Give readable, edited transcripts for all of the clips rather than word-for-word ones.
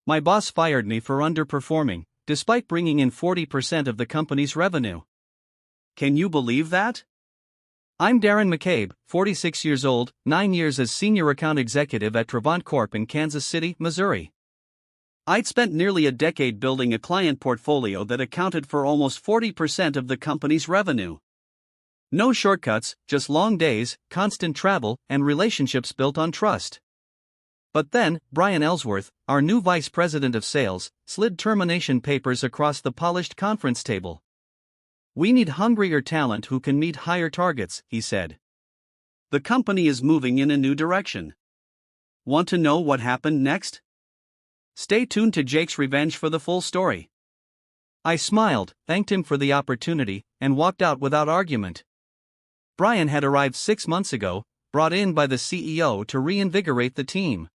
My boss fired me for underperforming, despite bringing in 40% of the company's revenue. Can you believe that? I'm Darren McCabe, 46 years old, 9 years as Senior Account Executive at Travant Corp in Kansas City, Missouri. I'd spent nearly a decade building a client portfolio that accounted for almost 40% of the company's revenue. No shortcuts, just long days, constant travel, and relationships built on trust. But then, Brian Ellsworth, our new vice president of sales, slid termination papers across the polished conference table. "We need hungrier talent who can meet higher targets," he said. "The company is moving in a new direction." Want to know what happened next? Stay tuned to Jake's Revenge for the full story. I smiled, thanked him for the opportunity, and walked out without argument. Brian had arrived 6 months ago, brought in by the CEO to reinvigorate the team.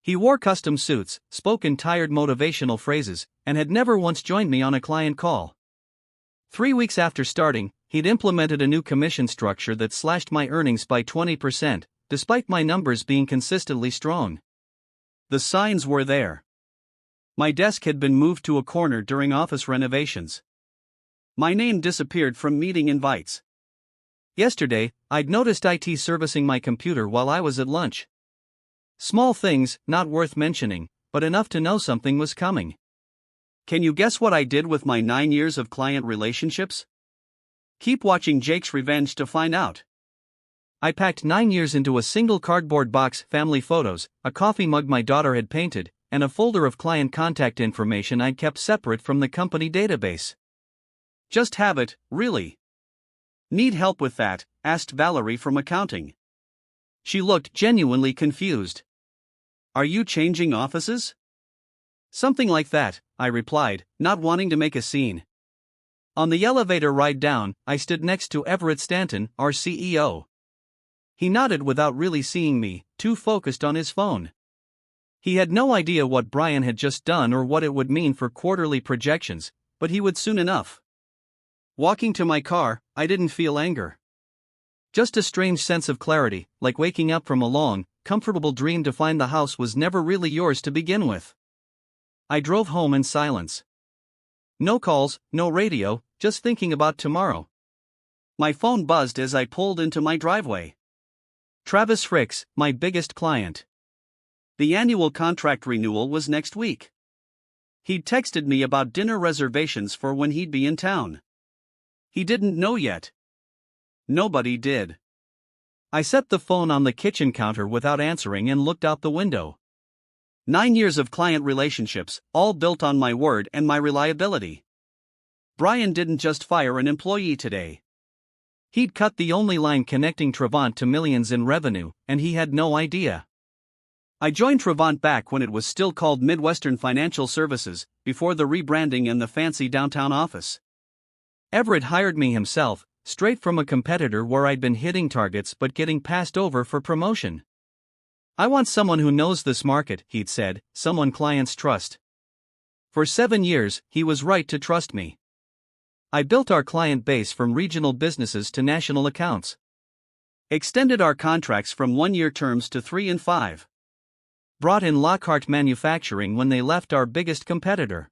He wore custom suits, spoke in tired motivational phrases, and had never once joined me on a client call. 3 weeks after starting, he'd implemented a new commission structure that slashed my earnings by 20%, despite my numbers being consistently strong. The signs were there. My desk had been moved to a corner during office renovations. My name disappeared from meeting invites. Yesterday, I'd noticed IT servicing my computer while I was at lunch. Small things, not worth mentioning, but enough to know something was coming. Can you guess what I did with my 9 years of client relationships? Keep watching Jake's Revenge to find out. I packed 9 years into a single cardboard box: family photos, a coffee mug my daughter had painted, and a folder of client contact information I'd kept separate from the company database. Just have it, really. Need help with that? Asked Valerie from accounting. She looked genuinely confused. Are you changing offices? Something like that, I replied, not wanting to make a scene. On the elevator ride down, I stood next to Everett Stanton, our CEO. He nodded without really seeing me, too focused on his phone. He had no idea what Brian had just done or what it would mean for quarterly projections, but he would soon enough. Walking to my car, I didn't feel anger. Just a strange sense of clarity, like waking up from a long, comfortable dream to find the house was never really yours to begin with. I drove home in silence. No calls, no radio, just thinking about tomorrow. My phone buzzed as I pulled into my driveway. Travis Fricks, my biggest client. The annual contract renewal was next week. He'd texted me about dinner reservations for when he'd be in town. He didn't know yet. Nobody did. I set the phone on the kitchen counter without answering and looked out the window. 9 years of client relationships, all built on my word and my reliability. Brian didn't just fire an employee today. He'd cut the only line connecting Travant to millions in revenue, and he had no idea. I joined Travant back when it was still called Midwestern Financial Services, before the rebranding and the fancy downtown office. Everett hired me himself, straight from a competitor where I'd been hitting targets but getting passed over for promotion. I want someone who knows this market, he'd said, someone clients trust. For 7 years, he was right to trust me. I built our client base from regional businesses to national accounts. Extended our contracts from 1-year terms to 3 and 5. Brought in Lockhart Manufacturing when they left our biggest competitor.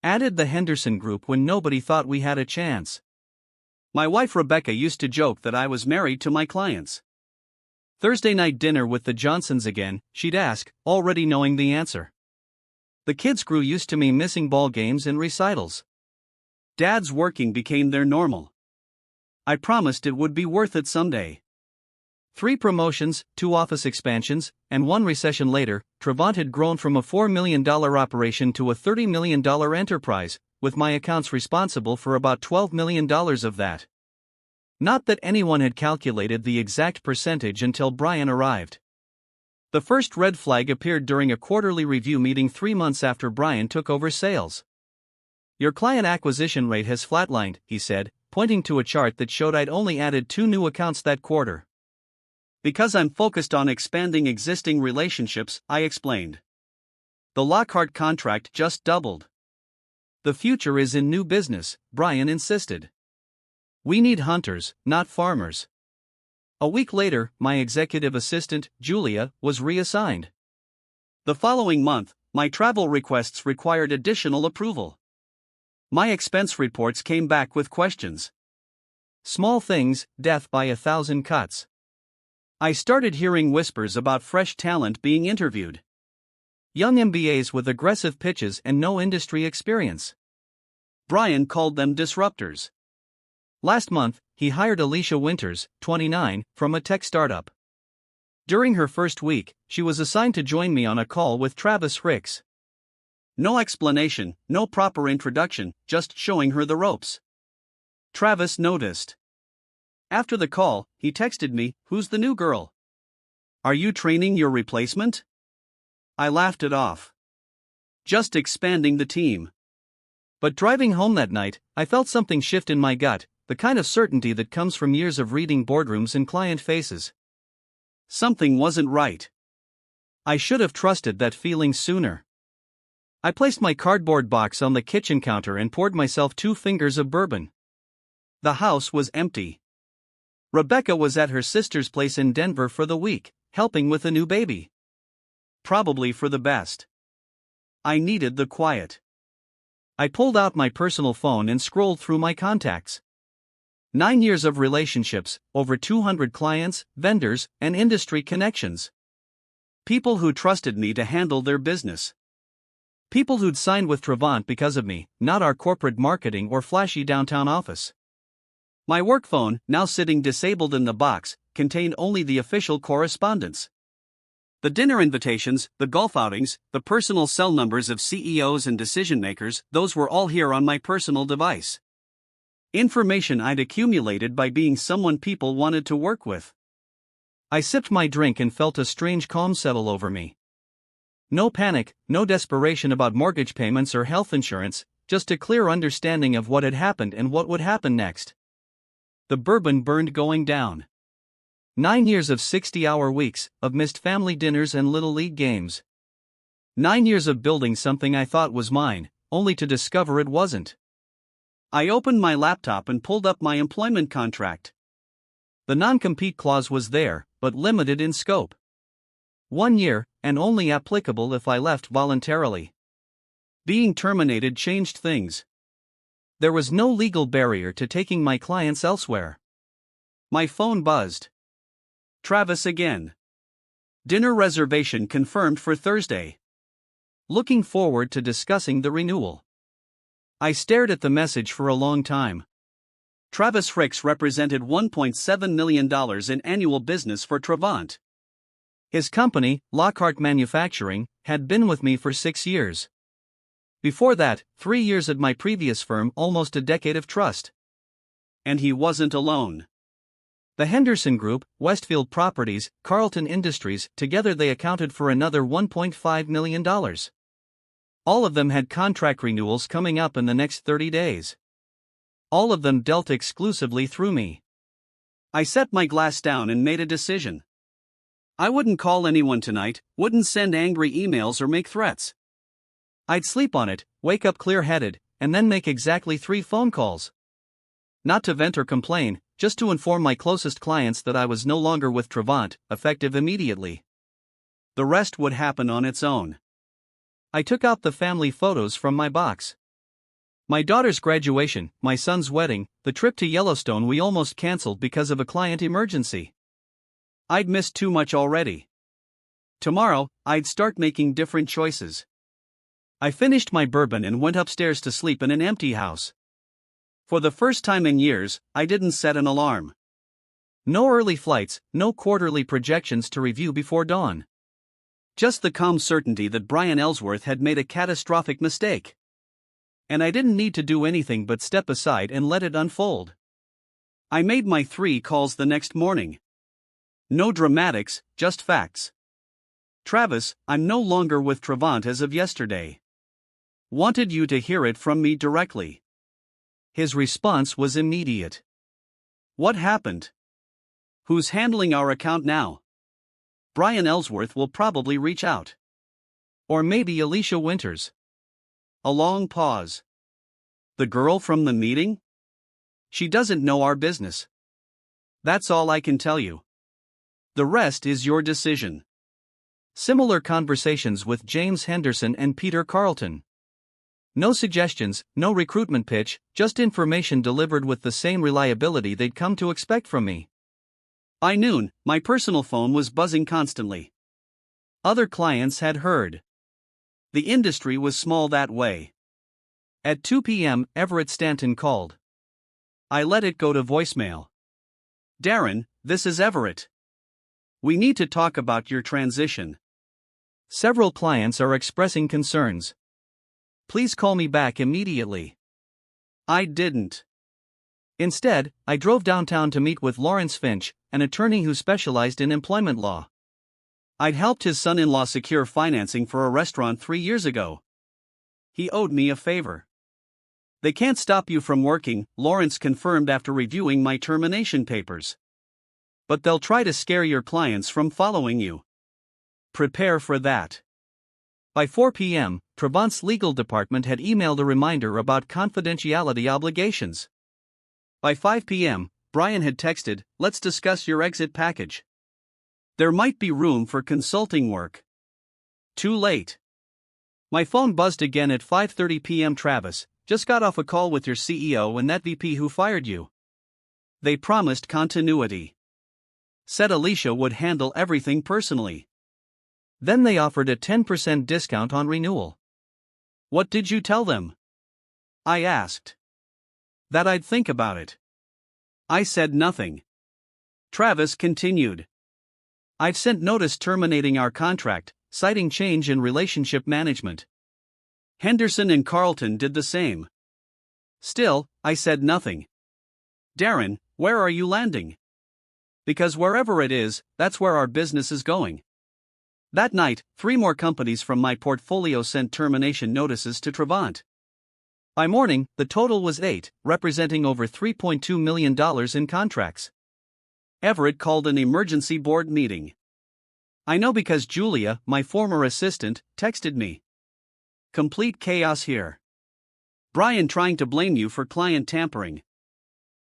Added the Henderson Group when nobody thought we had a chance. My wife Rebecca used to joke that I was married to my clients. Thursday night dinner with the Johnsons again, she'd ask, already knowing the answer. The kids grew used to me missing ball games and recitals. Dad's working became their normal. I promised it would be worth it someday. 3 promotions, 2 office expansions, and 1 recession later, Travant had grown from a $4 million operation to a $30 million enterprise, with my accounts responsible for about $12 million of that. Not that anyone had calculated the exact percentage until Brian arrived. The first red flag appeared during a quarterly review meeting 3 months after Brian took over sales. Your client acquisition rate has flatlined, he said, pointing to a chart that showed I'd only added 2 new accounts that quarter. Because I'm focused on expanding existing relationships, I explained. The Lockhart contract just doubled. The future is in new business, Brian insisted. We need hunters, not farmers. A week later, my executive assistant, Julia, was reassigned. The following month, my travel requests required additional approval. My expense reports came back with questions. Small things, death by 1,000 cuts. I started hearing whispers about fresh talent being interviewed. Young MBAs with aggressive pitches and no industry experience. Brian called them disruptors. Last month, he hired Alicia Winters, 29, from a tech startup. During her first week, she was assigned to join me on a call with Travis Ricks. No explanation, no proper introduction, just showing her the ropes. Travis noticed. After the call, he texted me, "Who's the new girl? Are you training your replacement?" I laughed it off. Just expanding the team. But driving home that night, I felt something shift in my gut, the kind of certainty that comes from years of reading boardrooms and client faces. Something wasn't right. I should have trusted that feeling sooner. I placed my cardboard box on the kitchen counter and poured myself 2 fingers of bourbon. The house was empty. Rebecca was at her sister's place in Denver for the week, helping with a new baby. Probably for the best. I needed the quiet. I pulled out my personal phone and scrolled through my contacts. 9 years of relationships, over 200 clients, vendors, and industry connections. People who trusted me to handle their business. People who'd signed with Travant because of me, not our corporate marketing or flashy downtown office. My work phone, now sitting disabled in the box, contained only the official correspondence. The dinner invitations, the golf outings, the personal cell numbers of CEOs and decision makers, those were all here on my personal device. Information I'd accumulated by being someone people wanted to work with. I sipped my drink and felt a strange calm settle over me. No panic, no desperation about mortgage payments or health insurance, just a clear understanding of what had happened and what would happen next. The bourbon burned going down. 9 years of 60-hour weeks, of missed family dinners and little league games. 9 years of building something I thought was mine, only to discover it wasn't. I opened my laptop and pulled up my employment contract. The non-compete clause was there, but limited in scope. 1 year, and only applicable if I left voluntarily. Being terminated changed things. There was no legal barrier to taking my clients elsewhere. My phone buzzed. Travis again. Dinner reservation confirmed for Thursday. Looking forward to discussing the renewal. I stared at the message for a long time. Travis Ricks represented $1.7 million in annual business for Travant. His company, Lockhart Manufacturing, had been with me for 6 years. Before that, 3 years at my previous firm, almost a decade of trust. And he wasn't alone. The Henderson Group, Westfield Properties, Carlton Industries, together they accounted for another $1.5 million. All of them had contract renewals coming up in the next 30 days. All of them dealt exclusively through me. I set my glass down and made a decision. I wouldn't call anyone tonight, wouldn't send angry emails or make threats. I'd sleep on it, wake up clear-headed, and then make exactly 3 phone calls. Not to vent or complain, just to inform my closest clients that I was no longer with Travant, effective immediately. The rest would happen on its own. I took out the family photos from my box. My daughter's graduation, my son's wedding, the trip to Yellowstone we almost canceled because of a client emergency. I'd missed too much already. Tomorrow, I'd start making different choices. I finished my bourbon and went upstairs to sleep in an empty house. For the first time in years, I didn't set an alarm. No early flights, no quarterly projections to review before dawn. Just the calm certainty that Brian Ellsworth had made a catastrophic mistake. And I didn't need to do anything but step aside and let it unfold. I made my 3 calls the next morning. No dramatics, just facts. Travis, I'm no longer with Travant as of yesterday. Wanted you to hear it from me directly. His response was immediate. What happened? Who's handling our account now? Brian Ellsworth will probably reach out. Or maybe Alicia Winters. A long pause. The girl from the meeting? She doesn't know our business. That's all I can tell you. The rest is your decision. Similar conversations with James Henderson and Peter Carlton. No suggestions, no recruitment pitch, just information delivered with the same reliability they'd come to expect from me. By noon, my personal phone was buzzing constantly. Other clients had heard. The industry was small that way. At 2 p.m., Everett Stanton called. I let it go to voicemail. Darren, this is Everett. We need to talk about your transition. Several clients are expressing concerns. Please call me back immediately. I didn't. Instead, I drove downtown to meet with Lawrence Finch, an attorney who specialized in employment law. I'd helped his son-in-law secure financing for a restaurant 3 years ago. He owed me a favor. They can't stop you from working, Lawrence confirmed after reviewing my termination papers. But they'll try to scare your clients from following you. Prepare for that. By 4 p.m., Trabant's legal department had emailed a reminder about confidentiality obligations. By 5 p.m., Brian had texted, "Let's discuss your exit package. There might be room for consulting work." Too late. My phone buzzed again at 5:30 p.m. Travis, just got off a call with your CEO and that VP who fired you. They promised continuity. Said Alicia would handle everything personally. Then they offered a 10% discount on renewal. What did you tell them? I asked. That I'd think about it. I said nothing. Travis continued. I've sent notice terminating our contract, citing change in relationship management. Henderson and Carlton did the same. Still, I said nothing. Darren, where are you landing? Because wherever it is, that's where our business is going. That night, 3 more companies from my portfolio sent termination notices to Trabant. By morning, the total was 8, representing over $3.2 million in contracts. Everett called an emergency board meeting. I know because Julia, my former assistant, texted me. Complete chaos here. Brian trying to blame you for client tampering.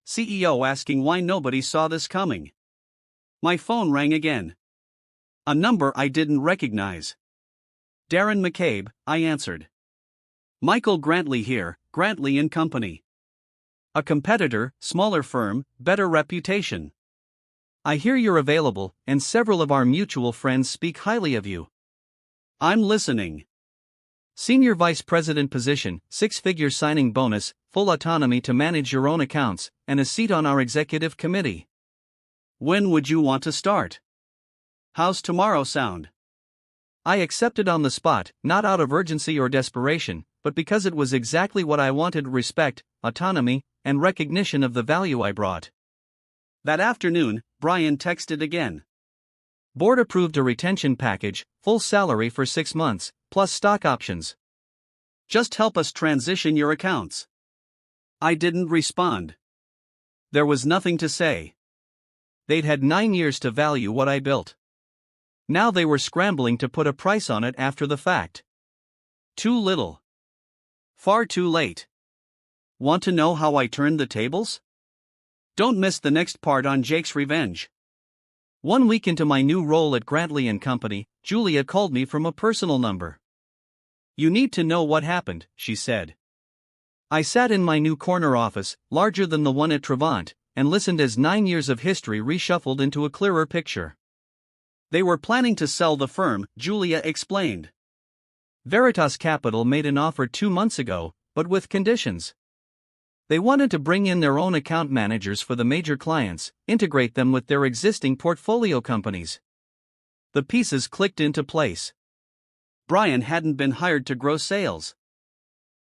CEO asking why nobody saw this coming. My phone rang again. A number I didn't recognize. Darren McCabe, I answered. Michael Grantley here, Grantley and Company. A competitor, smaller firm, better reputation. I hear you're available, and several of our mutual friends speak highly of you. I'm listening. Senior Vice President position, 6-figure signing bonus, full autonomy to manage your own accounts, and a seat on our executive committee. When would you want to start? How's tomorrow sound? I accepted on the spot, not out of urgency or desperation, but because it was exactly what I wanted: respect, autonomy, and recognition of the value I brought. That afternoon, Brian texted again. Board approved a retention package, full salary for 6 months, plus stock options. Just help us transition your accounts. I didn't respond. There was nothing to say. They'd had 9 years to value what I built. Now they were scrambling to put a price on it after the fact. Too little. Far too late. Want to know how I turned the tables? Don't miss the next part on Jake's revenge. 1 week into my new role at Grantley & Company, Julia called me from a personal number. You need to know what happened, she said. I sat in my new corner office, larger than the one at Trabant, and listened as 9 years of history reshuffled into a clearer picture. They were planning to sell the firm, Julia explained. Veritas Capital made an offer 2 months ago, but with conditions. They wanted to bring in their own account managers for the major clients, integrate them with their existing portfolio companies. The pieces clicked into place. Brian hadn't been hired to grow sales.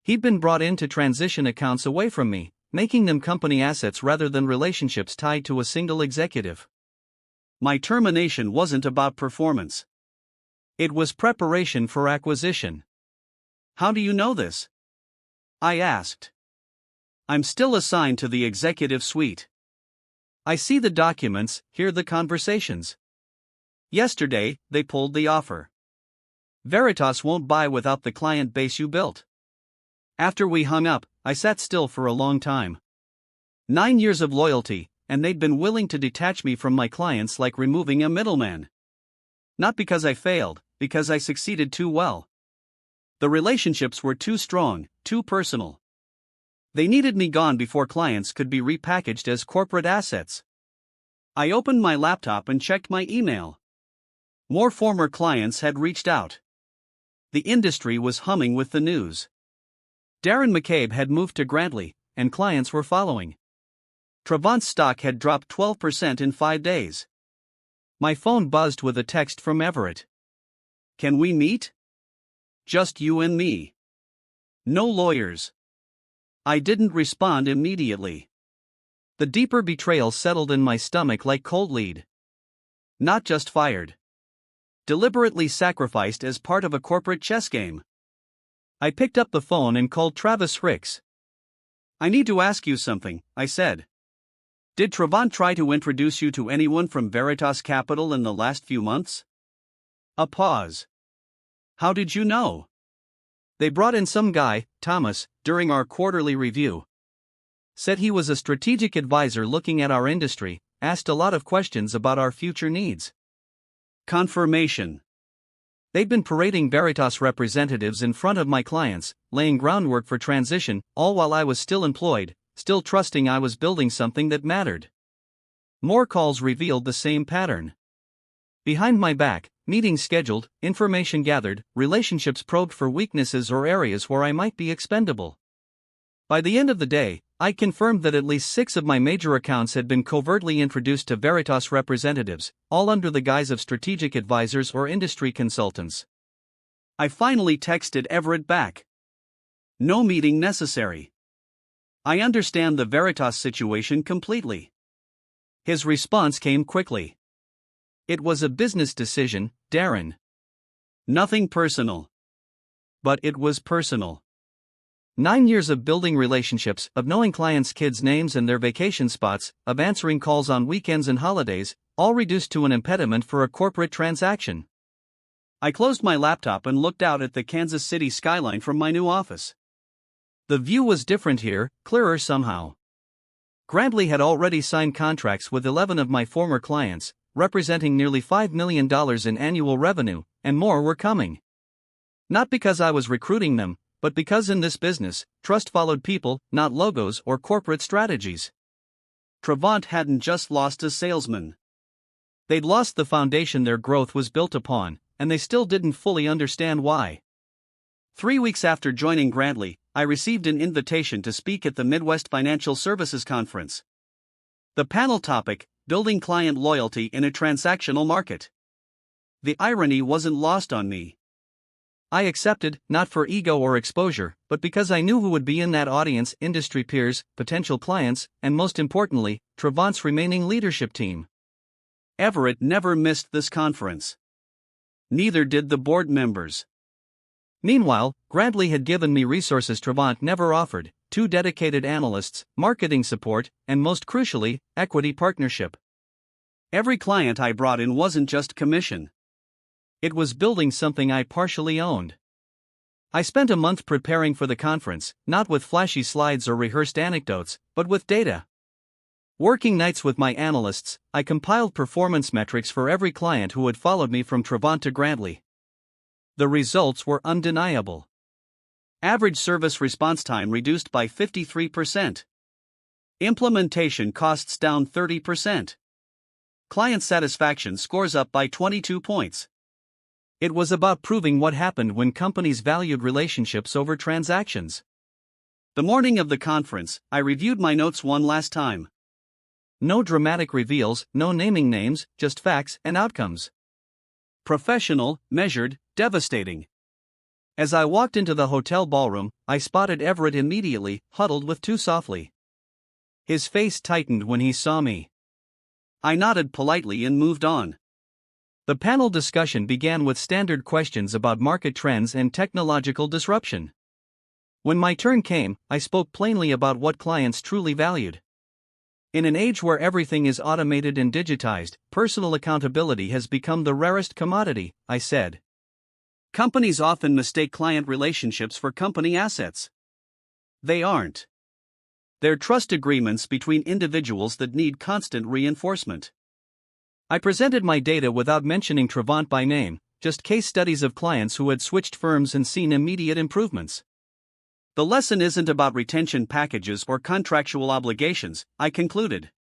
He'd been brought in to transition accounts away from me, making them company assets rather than relationships tied to a single executive. My termination wasn't about performance. It was preparation for acquisition. How do you know this? I asked. I'm still assigned to the executive suite. I see the documents, hear the conversations. Yesterday, they pulled the offer. Veritas won't buy without the client base you built. After we hung up, I sat still for a long time. 9 years of loyalty, and they'd been willing to detach me from my clients like removing a middleman. Not because I failed, because I succeeded too well. The relationships were too strong, too personal. They needed me gone before clients could be repackaged as corporate assets. I opened my laptop and checked my email. More former clients had reached out. The industry was humming with the news. Darren McCabe had moved to Grantley, and clients were following. Travant's stock had dropped 12% in 5 days. My phone buzzed with a text from Everett. "Can we meet? Just you and me. No lawyers." I didn't respond immediately. The deeper betrayal settled in my stomach like cold lead. Not just fired. Deliberately sacrificed as part of a corporate chess game. I picked up the phone and called Travis Ricks. "I need to ask you something," I said. "Did Travant try to introduce you to anyone from Veritas Capital in the last few months?" A pause. "How did you know?" "They brought in some guy, Thomas, during our quarterly review. Said he was a strategic advisor looking at our industry, asked a lot of questions about our future needs." Confirmation. They'd been parading Veritas representatives in front of my clients, laying groundwork for transition, all while I was still employed, still trusting I was building something that mattered. More calls revealed the same pattern. Behind my back, meetings scheduled, information gathered, relationships probed for weaknesses or areas where I might be expendable. By the end of the day, I confirmed that at least 6 of my major accounts had been covertly introduced to Veritas representatives, all under the guise of strategic advisors or industry consultants. I finally texted Everett back. "No meeting necessary. I understand the Veritas situation completely." His response came quickly. "It was a business decision, Darren. Nothing personal." But it was personal. 9 years of building relationships, of knowing clients' kids' names and their vacation spots, of answering calls on weekends and holidays, all reduced to an impediment for a corporate transaction. I closed my laptop and looked out at the Kansas City skyline from my new office. The view was different here, clearer somehow. Grantley had already signed contracts with 11 of my former clients, representing nearly $5 million in annual revenue, and more were coming. Not because I was recruiting them, but because in this business, trust followed people, not logos or corporate strategies. Travant hadn't just lost a salesman. They'd lost the foundation their growth was built upon, and they still didn't fully understand why. 3 weeks after joining Grantley, I received an invitation to speak at the Midwest Financial Services Conference. The panel topic, Building Client Loyalty in a Transactional Market. The irony wasn't lost on me. I accepted, not for ego or exposure, but because I knew who would be in that audience: industry peers, potential clients, and most importantly, Travant's remaining leadership team. Everett never missed this conference. Neither did the board members. Meanwhile, Grantley had given me resources Travant never offered: 2 dedicated analysts, marketing support, and most crucially, equity partnership. Every client I brought in wasn't just commission. It was building something I partially owned. I spent a month preparing for the conference, not with flashy slides or rehearsed anecdotes, but with data. Working nights with my analysts, I compiled performance metrics for every client who had followed me from Travant to Grantley. The results were undeniable. Average service response time reduced by 53%. Implementation costs down 30%. Client satisfaction scores up by 22 points. It was about proving what happened when companies valued relationships over transactions. The morning of the conference, I reviewed my notes one last time. No dramatic reveals, no naming names, just facts and outcomes. Professional, measured, devastating. As I walked into the hotel ballroom, I spotted Everett immediately, huddled with too softly. His face tightened when he saw me. I nodded politely and moved on. The panel discussion began with standard questions about market trends and technological disruption. When my turn came, I spoke plainly about what clients truly valued. In an age where everything is automated and digitized, personal accountability has become the rarest commodity, I said. Companies often mistake client relationships for company assets. They aren't. They're trust agreements between individuals that need constant reinforcement. I presented my data without mentioning Travant by name, just case studies of clients who had switched firms and seen immediate improvements. The lesson isn't about retention packages or contractual obligations, I concluded.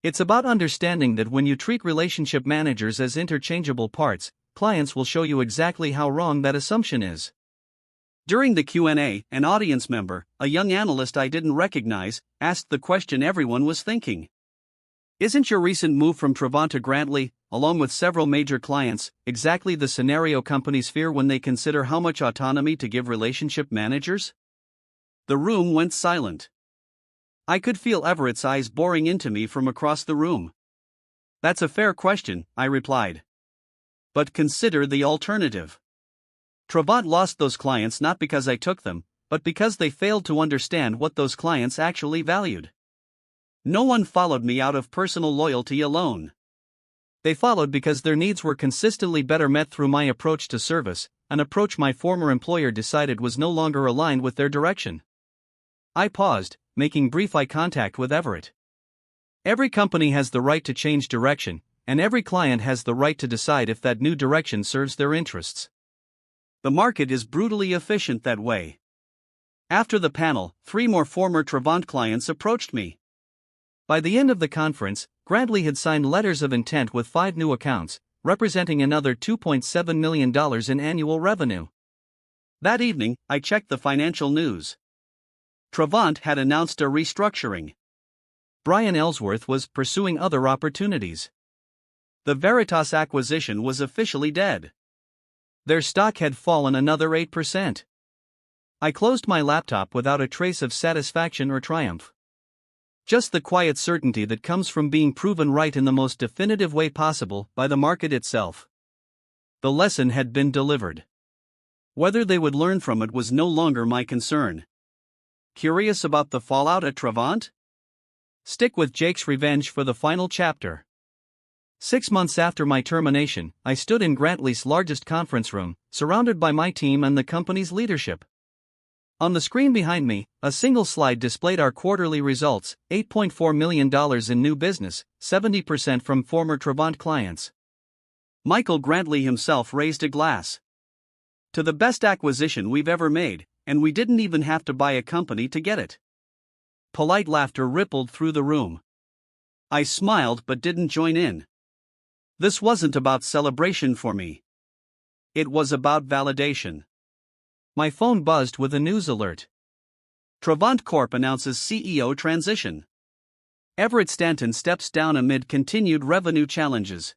It's about understanding that when you treat relationship managers as interchangeable parts, clients will show you exactly how wrong that assumption is. During the Q&A, an audience member, a young analyst I didn't recognize, asked the question everyone was thinking. Isn't your recent move from Travant to Grantley, along with several major clients, exactly the scenario companies fear when they consider how much autonomy to give relationship managers? The room went silent. I could feel Everett's eyes boring into me from across the room. That's a fair question, I replied. But consider the alternative. Travant lost those clients not because I took them, but because they failed to understand what those clients actually valued. No one followed me out of personal loyalty alone. They followed because their needs were consistently better met through my approach to service, an approach my former employer decided was no longer aligned with their direction. I paused, making brief eye contact with Everett. Every company has the right to change direction, and every client has the right to decide if that new direction serves their interests. The market is brutally efficient that way. After the panel, 3 more former Travant clients approached me. By the end of the conference, Grantley had signed letters of intent with 5 new accounts, representing another $2.7 million in annual revenue. That evening, I checked the financial news. Travant had announced a restructuring. Brian Ellsworth was pursuing other opportunities. The Veritas acquisition was officially dead. Their stock had fallen another 8%. I closed my laptop without a trace of satisfaction or triumph. Just the quiet certainty that comes from being proven right in the most definitive way possible by the market itself. The lesson had been delivered. Whether they would learn from it was no longer my concern. Curious about the fallout at Travant? Stick with Jake's Revenge for the final chapter. 6 months after my termination, I stood in Grantley's largest conference room, surrounded by my team and the company's leadership. On the screen behind me, a single slide displayed our quarterly results: $8.4 million in new business, 70% from former Travant clients. Michael Grantley himself raised a glass. To the best acquisition we've ever made, and we didn't even have to buy a company to get it. Polite laughter rippled through the room. I smiled but didn't join in. This wasn't about celebration for me. It was about validation. My phone buzzed with a news alert. Travant Corp announces CEO transition. Everett Stanton steps down amid continued revenue challenges.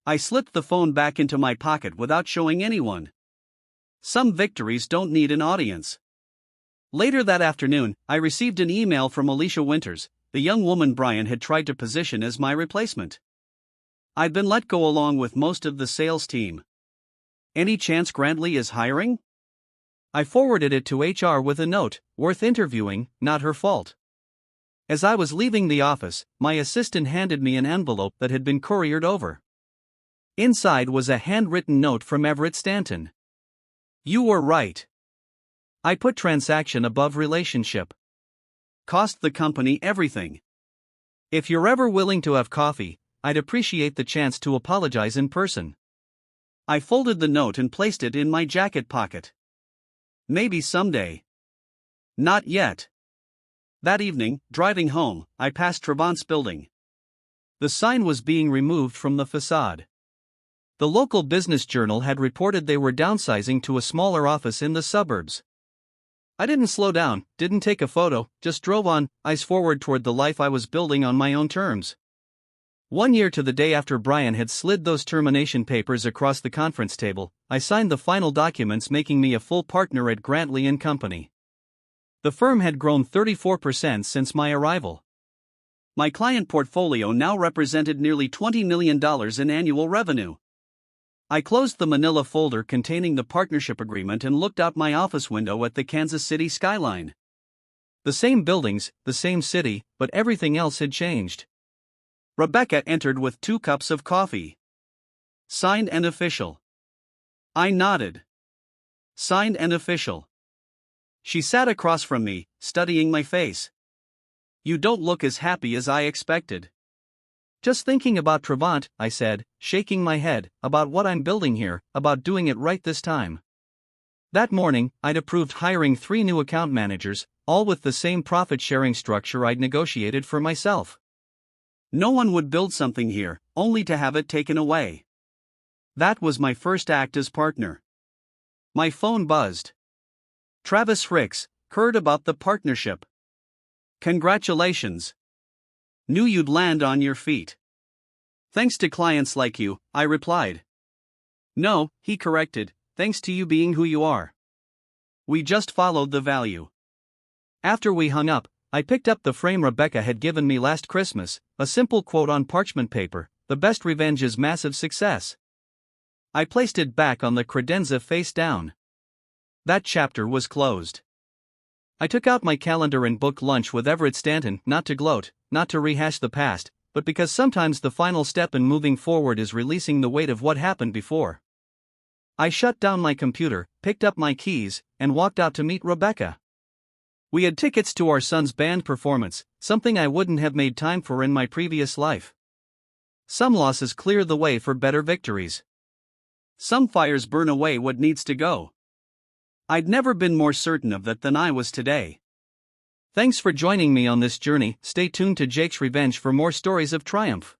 I slipped the phone back into my pocket without showing anyone. Some victories don't need an audience. Later that afternoon, I received an email from Alicia Winters, the young woman Brian had tried to position as my replacement. I'd been let go along with most of the sales team. Any chance Grantley is hiring? I forwarded it to HR with a note: worth interviewing, not her fault. As I was leaving the office, my assistant handed me an envelope that had been couriered over. Inside was a handwritten note from Everett Stanton. You were right. I put transaction above relationship. Cost the company everything. If you're ever willing to have coffee, I'd appreciate the chance to apologize in person. I folded the note and placed it in my jacket pocket. Maybe someday. Not yet. That evening, driving home, I passed Travant's building. The sign was being removed from the facade. The local business journal had reported they were downsizing to a smaller office in the suburbs. I didn't slow down, didn't take a photo, just drove on, eyes forward toward the life I was building on my own terms. 1 year to the day after Brian had slid those termination papers across the conference table, I signed the final documents making me a full partner at Grantley & Company. The firm had grown 34% since my arrival. My client portfolio now represented nearly $20 million in annual revenue. I closed the manila folder containing the partnership agreement and looked out my office window at the Kansas City skyline. The same buildings, the same city, but everything else had changed. Rebecca entered with 2 cups of coffee. Signed and official. I nodded. Signed and official. She sat across from me, studying my face. You don't look as happy as I expected. Just thinking about Trevant, I said, shaking my head, about what I'm building here, about doing it right this time. That morning, I'd approved hiring 3 new account managers, all with the same profit-sharing structure I'd negotiated for myself. No one would build something here, only to have it taken away. That was my first act as partner. My phone buzzed. Travis Ricks, heard about the partnership. Congratulations. Knew you'd land on your feet. Thanks to clients like you, I replied. No, he corrected, thanks to you being who you are. We just followed the value. After we hung up, I picked up the frame Rebecca had given me last Christmas, a simple quote on parchment paper: "The best revenge is massive success." I placed it back on the credenza face down. That chapter was closed. I took out my calendar and booked lunch with Everett Stanton, not to gloat, not to rehash the past, but because sometimes the final step in moving forward is releasing the weight of what happened before. I shut down my computer, picked up my keys, and walked out to meet Rebecca. We had tickets to our son's band performance, something I wouldn't have made time for in my previous life. Some losses clear the way for better victories. Some fires burn away what needs to go. I'd never been more certain of that than I was today. Thanks for joining me on this journey. Stay tuned to Jake's Revenge for more stories of triumph.